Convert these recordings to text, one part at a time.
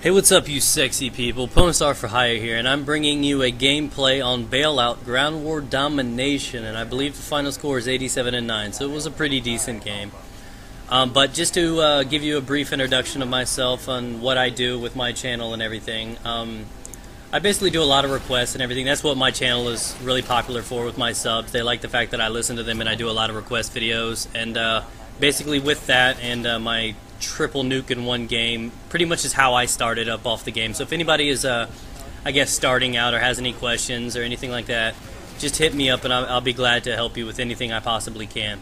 Hey, what's up, you sexy people? MW2 here, and I'm bringing you a gameplay on Bailout Ground War Domination, and I believe the final score is 87-9, so it was a pretty decent game. But just to give you a brief introduction of myself on what I do with my channel and everything, I basically do a lot of requests and everything. That's what my channel is really popular for with my subs. They like the fact that I listen to them and I do a lot of request videos, and basically with that and my triple nuke in one game pretty much is how I started up off the game. So if anybody is I guess starting out or has any questions or anything like that, just hit me up and I'll be glad to help you with anything I possibly can.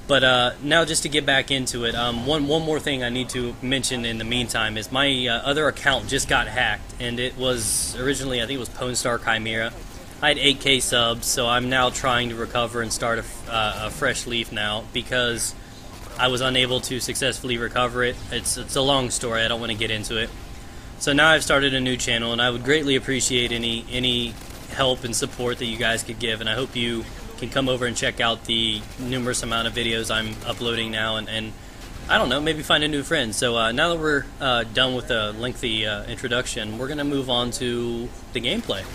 But now just to get back into it, one more thing I need to mention in the meantime is my other account just got hacked, and it was originally, I think it was iPwnstar4hire. I had 8K subs, so I'm now trying to recover and start a fresh leaf now because I was unable to successfully recover it. It's a long story, I don't want to get into it. So now I've started a new channel, and I would greatly appreciate any help and support that you guys could give, and I hope you can come over and check out the numerous amount of videos I'm uploading now, and I don't know, maybe find a new friend. So now that we're done with the lengthy introduction, we're going to move on to the gameplay.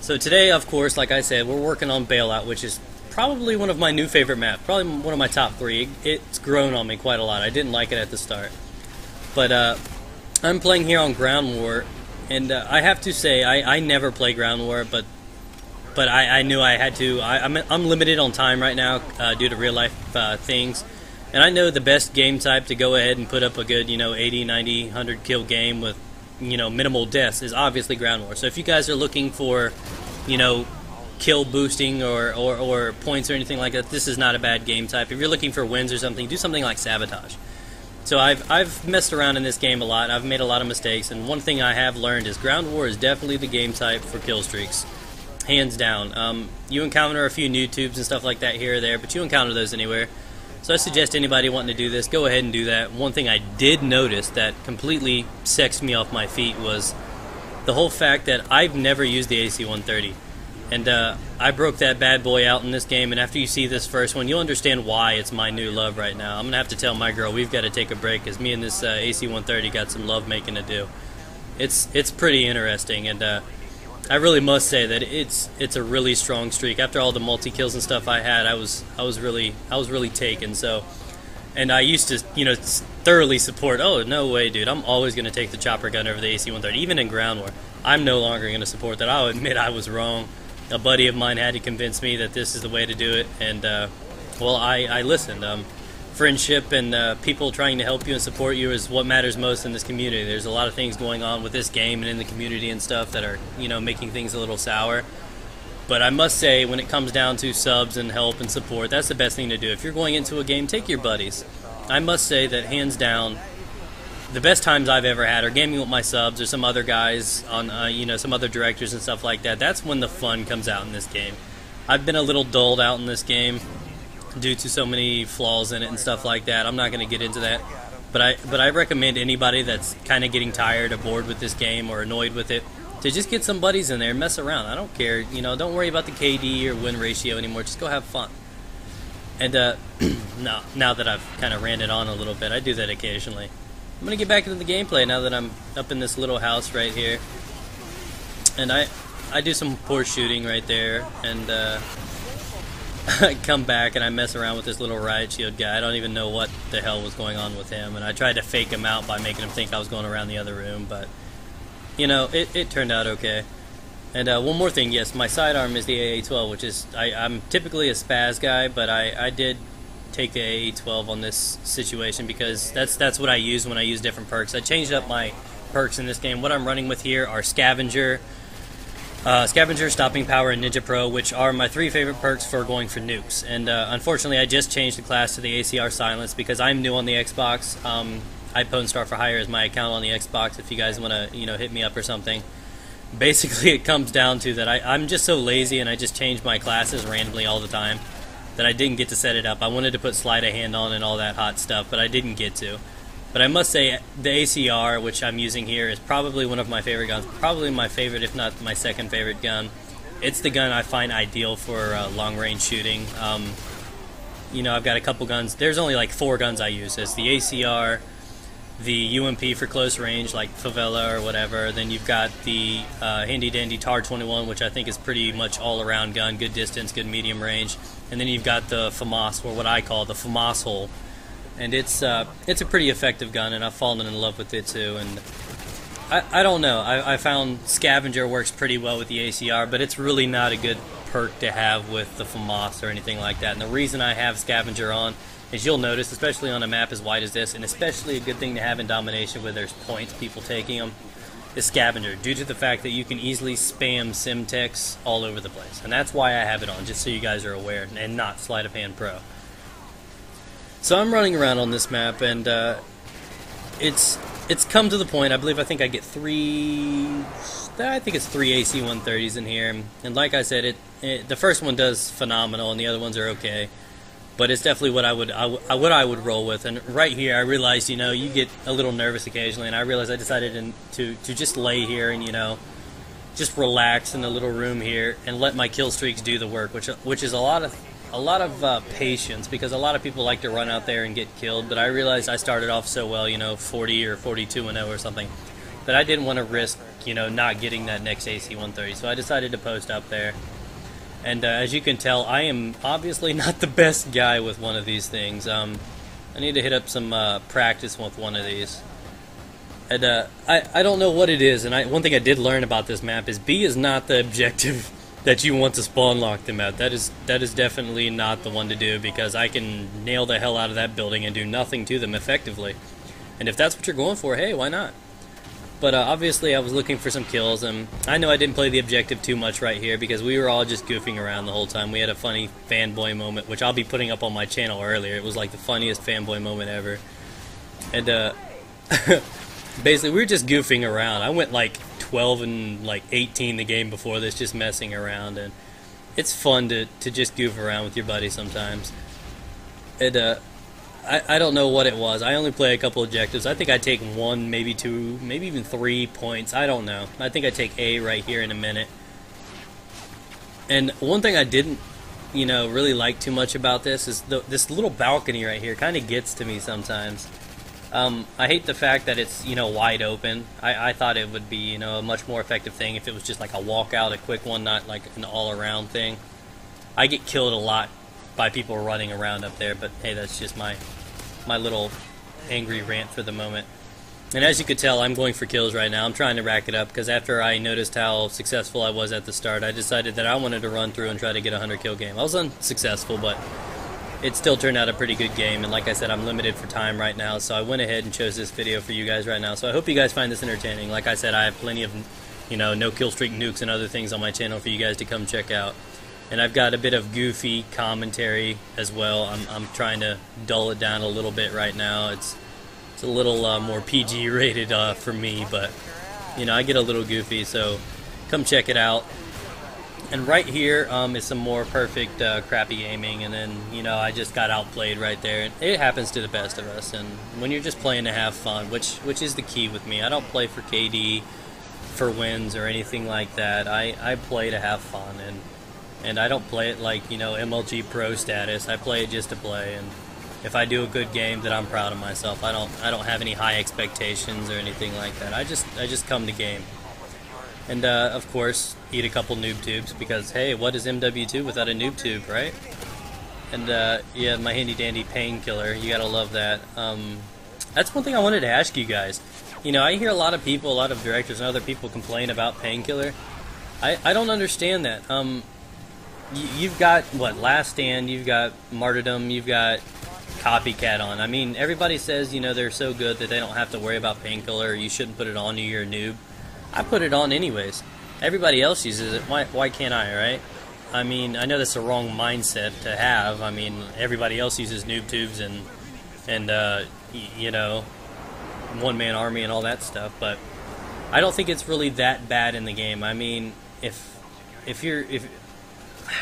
So today, of course, like I said, we're working on Bailout, which is probably one of my new favorite maps, probably one of my top 3. It's grown on me quite a lot. I didn't like it at the start. But I'm playing here on Ground War, and I have to say, I never play Ground War, but I knew I had to. I'm limited on time right now due to real life things, and I know the best game type to go ahead and put up a good 80, 90, 100 kill game with minimal deaths is obviously Ground War. So if you guys are looking for kill boosting or points or anything like that, this is not a bad game type. If you're looking for wins or something, do something like Sabotage. So I've messed around in this game a lot. I've made a lot of mistakes, and one thing I have learned is Ground War is definitely the game type for kill streaks. Hands down. You encounter a few noob tubes and stuff like that here or there, but you encounter those anywhere. So I suggest anybody wanting to do this, go ahead and do that. One thing I did notice that completely sexed me off my feet was the whole fact that I've never used the AC-130. And I broke that bad boy out in this game, and after you see this first one, you'll understand why it's my new love right now. I'm going to have to tell my girl we've got to take a break, because me and this AC-130 got some love making to do. It's pretty interesting, and I really must say that it's a really strong streak. After all the multi-kills and stuff I had, I was really taken. So, and I used to thoroughly support, oh no way dude, I'm always going to take the chopper gun over the AC-130, even in Ground War. I'm no longer going to support that. I'll admit I was wrong. A buddy of mine had to convince me that this is the way to do it, and well, I listened. Friendship and people trying to help you and support you is what matters most in this community. There's a lot of things going on with this game and in the community and stuff that are making things a little sour. But I must say, when it comes down to subs and help and support, that's the best thing to do. If you're going into a game, take your buddies. I must say that hands down, the best times I've ever had are gaming with my subs or some other guys on, some other directors and stuff like that. That's when the fun comes out in this game. I've been a little dulled out in this game due to so many flaws in it and stuff like that. I'm not going to get into that. But I recommend anybody that's kind of getting tired or bored with this game or annoyed with it to just get some buddies in there and mess around. I don't care. Don't worry about the KD or win ratio anymore. Just go have fun. And now that I've kind of ranted on a little bit, I do that occasionally. I'm going to get back into the gameplay now that I'm up in this little house right here. And I do some poor shooting right there, and I come back and I mess around with this little riot shield guy. I don't even know what the hell was going on with him, and I tried to fake him out by making him think I was going around the other room, but it turned out okay. And one more thing, yes, my sidearm is the AA-12, which is, I'm typically a spaz guy, but I did take the AA-12 on this situation because that's what I use when I use different perks. I changed up my perks in this game. What I'm running with here are Scavenger, Stopping Power, and Ninja Pro, which are my 3 favorite perks for going for nukes. And unfortunately, I just changed the class to the ACR Silence because I'm new on the Xbox. iPwnstar4hire is my account on the Xbox if you guys want to hit me up or something. Basically, it comes down to that I'm just so lazy and I just change my classes randomly all the time that I didn't get to set it up. I wanted to put sleight of hand on and all that hot stuff, but I didn't get to. But I must say, the ACR, which I'm using here, is probably one of my favorite guns. Probably my favorite, if not my second favorite gun. It's the gun I find ideal for long-range shooting. I've got a couple guns. There's only like 4 guns I use. It's the ACR, the UMP for close range, like Favela or whatever. Then you've got the handy dandy TAR-21, which I think is pretty much all-around gun, good distance, good medium range. And then you've got the FAMAS, or what I call the FAMAS hole, and it's a pretty effective gun, and I've fallen in love with it too. And I don't know, I found Scavenger works pretty well with the ACR, but it's really not a good perk to have with the FAMAS or anything like that. And the reason I have Scavenger on, as you'll notice, especially on a map as wide as this, and especially a good thing to have in Domination where there's points, people taking them, is Scavenger, due to the fact that you can easily spam Simtex all over the place. And that's why I have it on, just so you guys are aware, and not Sleight of Hand Pro. So I'm running around on this map, and it's come to the point, I think I get three AC-130s in here, and like I said, the first one does phenomenal, and the other ones are okay. But it's definitely what I would roll with. And right here, I realized, you know, you get a little nervous occasionally, and I realized I decided to just lay here and, you know, just relax in the little room here and let my kill streaks do the work, which is a lot of patience, because a lot of people like to run out there and get killed. But I realized I started off so well, you know, 40 or 42-0 or something, that I didn't want to risk, you know, not getting that next AC-130. So I decided to post up there. And as you can tell, I am obviously not the best guy with one of these things. I need to hit up some practice with one of these. And I don't know what it is, and one thing I did learn about this map is B is not the objective that you want to spawn lock them at. That is definitely not the one to do, because I can nail the hell out of that building and do nothing to them effectively. And if that's what you're going for, hey, why not? But obviously I was looking for some kills, and I know I didn't play the objective too much right here because we were all just goofing around the whole time. We had a funny fanboy moment, which I'll be putting up on my channel earlier. It was like the funniest fanboy moment ever. And basically we were just goofing around. I went like 12 and like 18 the game before this, just messing around, and it's fun to just goof around with your buddies sometimes. And I don't know what it was. I only play a couple objectives. I think I take 1, maybe 2, maybe even 3 points. I don't know. I think I take A right here in a minute. And one thing I didn't, you know, really like too much about this is this little balcony right here kind of gets to me sometimes. I hate the fact that it's, you know, wide open. I thought it would be, you know, a much more effective thing if it was just like a walkout, a quick one, not like an all-around thing. I get killed a lot by people running around up there, but hey, that's just my little angry rant for the moment. And as you could tell, I'm going for kills right now. I'm trying to rack it up, because after I noticed how successful I was at the start, I decided that I wanted to run through and try to get a 100-kill game. I was unsuccessful, but it still turned out a pretty good game, and like I said, I'm limited for time right now, so I went ahead and chose this video for you guys right now. So I hope you guys find this entertaining. Like I said, I have plenty of, you know, no kill streak nukes and other things on my channel for you guys to come check out. And I've got a bit of goofy commentary as well. I'm trying to dull it down a little bit right now. It's a little more PG rated for me, but you know, I get a little goofy, so come check it out. And right here is some more perfect crappy aiming, and then, you know, I just got outplayed right there. And it happens to the best of us, and when you're just playing to have fun, which is the key with me. I don't play for KD, for wins, or anything like that. I play to have fun, and I don't play it like, you know, MLG Pro status. I play it just to play, and if I do a good game, then I'm proud of myself. I don't have any high expectations or anything like that. I just come to game. And of course, eat a couple noob tubes, because hey, what is MW2 without a noob tube, right? And yeah, my handy dandy painkiller, you gotta love that. That's one thing I wanted to ask you guys. You know, I hear a lot of people, a lot of directors and other people complain about painkiller. I don't understand that. You've got, what, Last Stand, you've got Martyrdom, you've got Copycat on. I mean, everybody says, you know, they're so good that they don't have to worry about painkiller, or you shouldn't put it on, you're a noob. I put it on anyways. Everybody else uses it. Why can't I, right? I mean, I know that's a wrong mindset to have. I mean, everybody else uses noob tubes and you know, one-man army and all that stuff, but I don't think it's really that bad in the game. I mean, if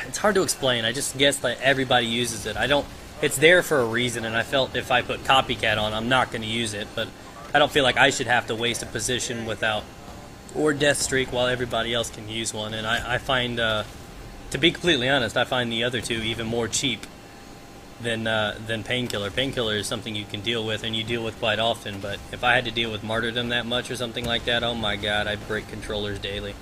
it's hard to explain. I just guess that everybody uses it. It's there for a reason, and I felt if I put Copycat on, I'm not going to use it, but I don't feel like I should have to waste a position without, or Death Streak, while everybody else can use one. And I find, to be completely honest, I find the other two even more cheap. than Painkiller. Painkiller is something you can deal with and you deal with quite often, but if I had to deal with Martyrdom that much or something like that, oh my god, I'd break controllers daily.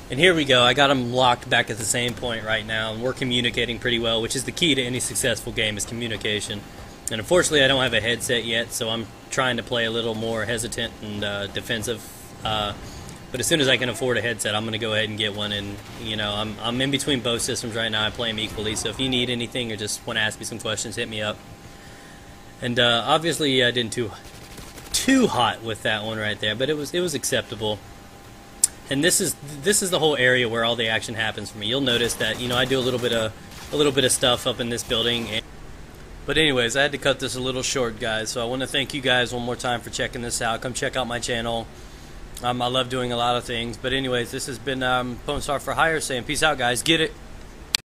And here we go, I got them locked back at the same point right now, and we're communicating pretty well, which is the key to any successful game, is communication. And unfortunately I don't have a headset yet, so I'm trying to play a little more hesitant and defensive. But as soon as I can afford a headset, I'm going to go ahead and get one. And you know, I'm in between both systems right now. I play them equally. So if you need anything or just want to ask me some questions, hit me up. And obviously, I didn't too hot with that one right there, but it was acceptable. And this is the whole area where all the action happens for me. You'll notice that, you know, I do a little bit of stuff up in this building. But anyways, I had to cut this a little short, guys. So I want to thank you guys one more time for checking this out. Come check out my channel. I love doing a lot of things. But anyways, this has been iPwnstar4hire saying peace out, guys. Get it.